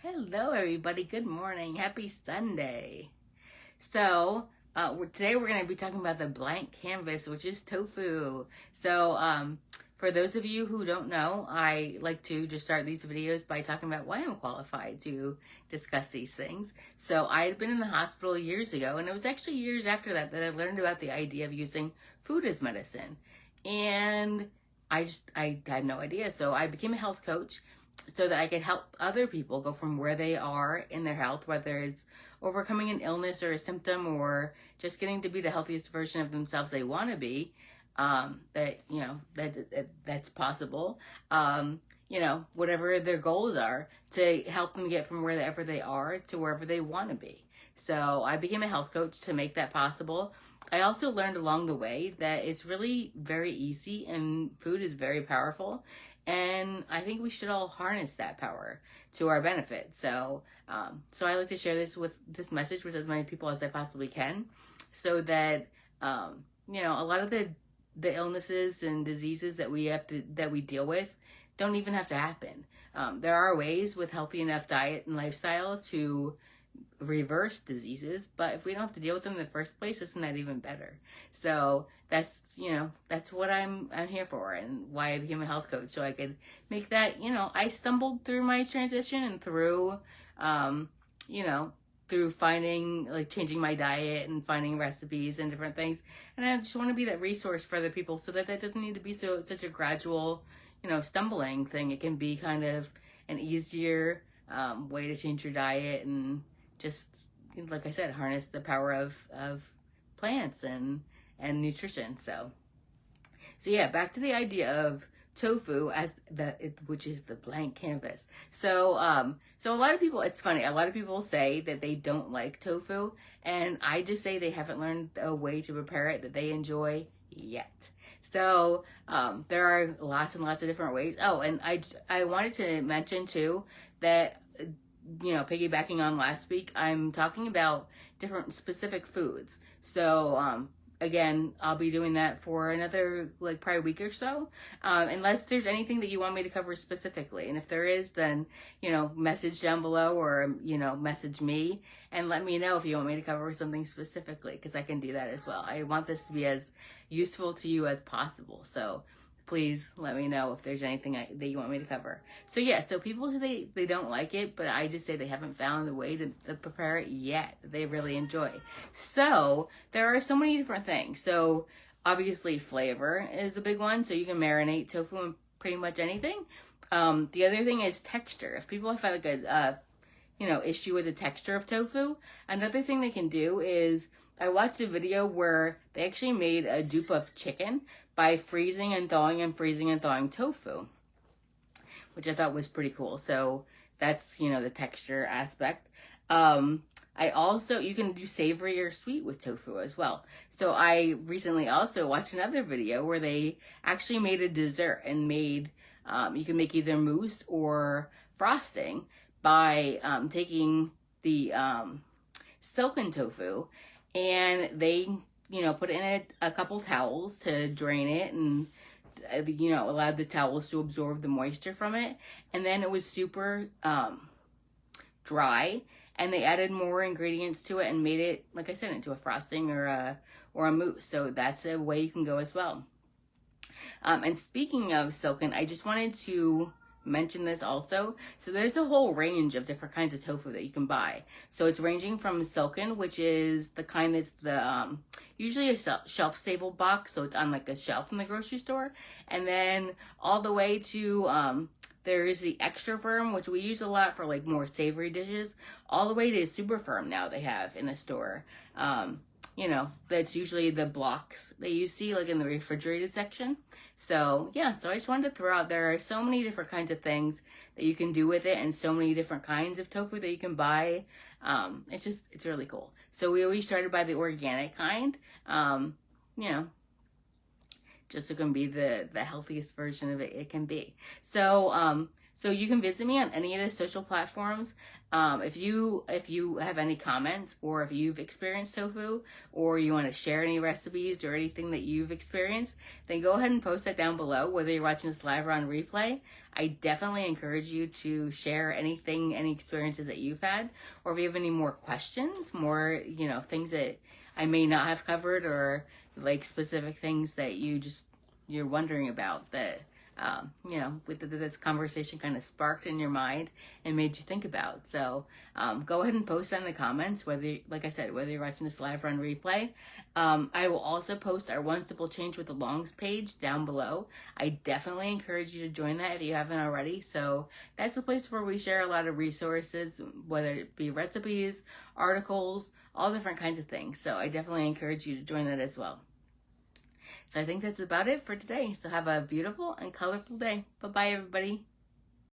Hello, everybody. Good morning. Happy Sunday. So, today we're going to be talking about the blank canvas, which is tofu. So, for those of you who don't know, I like to just start these videos by talking about why I'm qualified to discuss these things. So, I had been in the hospital years ago, and it was actually years after that that I learned about the idea of using food as medicine. And I had no idea. So, I became a health coach so that I could help other people go from where they are in their health, whether it's overcoming an illness or a symptom or just getting to be the healthiest version of themselves they want to be. That's possible. Whatever their goals are, to help them get from wherever they are to wherever they want to be. So I became a health coach to make that possible. I also learned along the way that it's really very easy and food is very powerful. And I think we should all harness that power to our benefit. So I like to share this message with as many people as I possibly can, so that a lot of the illnesses and diseases that we deal with don't even have to happen. There are ways with healthy enough diet and lifestyle to reverse diseases, but if we don't have to deal with them in the first place, isn't that even better? So that's what I'm here for, and why I became a health coach, so I could make that. I stumbled through my transition and through through finding, like, changing my diet and finding recipes and different things, and I just want to be that resource for other people, so that doesn't need to be such a gradual stumbling thing. It can be kind of an easier way to change your diet and just, like I said, harness the power of plants and nutrition. So yeah, back to the idea of tofu as which is the blank canvas. So a lot of people, it's funny, a lot of people say that they don't like tofu, and I just say they haven't learned a way to prepare it that they enjoy yet. So there are lots and lots of different ways. Oh, and I wanted to mention too that, piggybacking on last week, I'm talking about different specific foods. So again, I'll be doing that for another, probably a week or so, unless there's anything that you want me to cover specifically. And if there is, then, message down below, or, message me and let me know if you want me to cover something specifically, because I can do that as well. I want this to be as useful to you as possible. So please let me know if there's anything that you want me to cover. So people say they don't like it, but I just say they haven't found a way to prepare it yet that they really enjoy. So there are so many different things. So obviously flavor is a big one. So you can marinate tofu in pretty much anything. The other thing is texture. If people have like a issue with the texture of tofu, another thing they can do is, I watched a video where they actually made a dupe of chicken by freezing and thawing tofu, which I thought was pretty cool. So that's, the texture aspect. You can do savory or sweet with tofu as well. So I recently also watched another video where they actually made a dessert and made, you can make either mousse or frosting by taking the silken tofu, and they put it in a couple towels to drain it, and allowed the towels to absorb the moisture from it, and then it was super dry, and they added more ingredients to it and made it, like I said, into a frosting or a mousse. So that's a way you can go as well. And speaking of silken, I just wanted to mention this also. So there's a whole range of different kinds of tofu that you can buy. So it's ranging from silken, which is the kind that's the usually a shelf stable box, so it's on like a shelf in the grocery store, and then all the way to there is the extra firm, which we use a lot for like more savory dishes, all the way to super firm now they have in the store. That's usually the blocks that you see like in the refrigerated section. So I just wanted to throw out, there are so many different kinds of things that you can do with it, and so many different kinds of tofu that you can buy. It's really cool. So we always started by the organic kind, just so it can be the healthiest version of it can be. So So you can visit me on any of the social platforms. If you have any comments, or if you've experienced tofu, or you want to share any recipes or anything that you've experienced, then go ahead and post that down below, whether you're watching this live or on replay. I definitely encourage you to share anything, any experiences that you've had, or if you have any more questions, more, things that I may not have covered, or like specific things that you're wondering about that, this conversation kind of sparked in your mind and made you think about. So go ahead and post that in the comments, like I said, whether you're watching this live or on replay. I will also post our One Simple Change with the Longs page down below. I definitely encourage you to join that if you haven't already. So that's a place where we share a lot of resources, whether it be recipes, articles, all different kinds of things. So I definitely encourage you to join that as well. So I think that's about it for today. So have a beautiful and colorful day. Bye-bye, everybody.